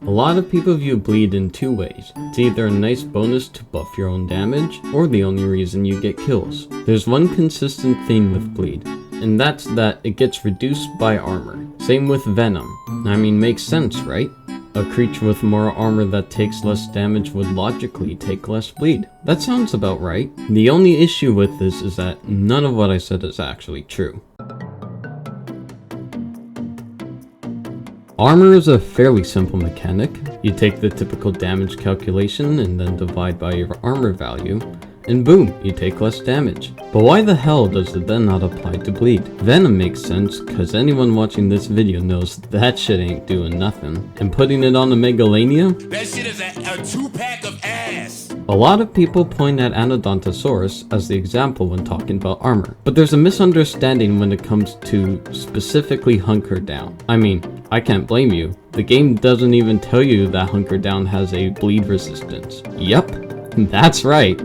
A lot of people view bleed in two ways. It's either a nice bonus to buff your own damage, or the only reason you get kills. There's one consistent theme with bleed, and that's that it gets reduced by armor. Same with Venom. I mean, makes sense, right? A creature with more armor that takes less damage would logically take less bleed. That sounds about right. The only issue with this is that none of what I said is actually true. Armor is a fairly simple mechanic. You take the typical damage calculation and then divide by your armor value, and boom, you take less damage. But why the hell does it then not apply to bleed? Venom makes sense, cause anyone watching this video knows that shit ain't doing nothing. And putting it on a Megalania? That shit is a 2-pack of ass! A lot of people point at Anodontosaurus as the example when talking about armor, but there's a misunderstanding when it comes to specifically Hunker Down. I mean, I can't blame you. The game doesn't even tell you that Hunker Down has a bleed resistance. Yep, that's right.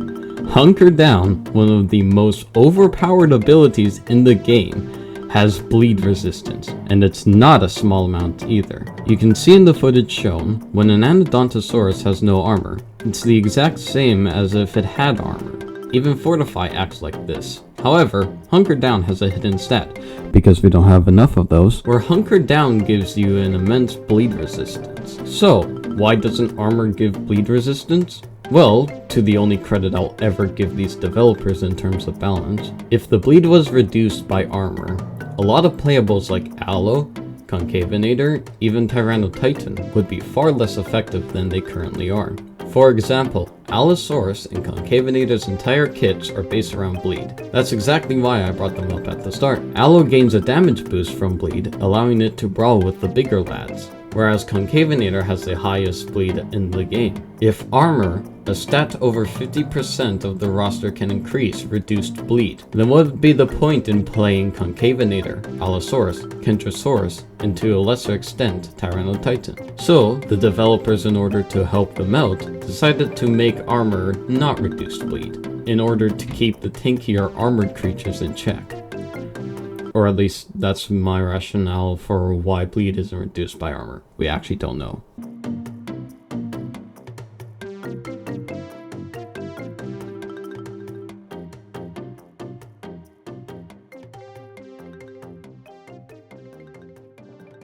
Hunker Down, one of the most overpowered abilities in the game, has bleed resistance, and it's not a small amount either. You can see in the footage shown, when an Anodontosaurus has no armor, it's the exact same as if it had armor. Even Fortify acts like this. However, Hunker Down has a hidden stat, because we don't have enough of those, where Hunker Down gives you an immense bleed resistance. So, why doesn't armor give bleed resistance? Well, to the only credit I'll ever give these developers in terms of balance, if the bleed was reduced by armor, a lot of playables like Allo, Concavinator, even Tyrannotitan would be far less effective than they currently are. For example, Allosaurus and Concavinator's entire kits are based around bleed. That's exactly why I brought them up at the start. Allo gains a damage boost from bleed, allowing it to brawl with the bigger lads, whereas Concavinator has the highest bleed in the game. If armor, a stat over 50% of the roster can increase reduced bleed, then what would be the point in playing Concavinator, Allosaurus, Kentrosaurus, and to a lesser extent Tyrannotitan? So, the developers, in order to help them out, decided to make armor not reduced bleed, in order to keep the tankier armored creatures in check. Or at least that's my rationale for why bleed isn't reduced by armor. We actually don't know.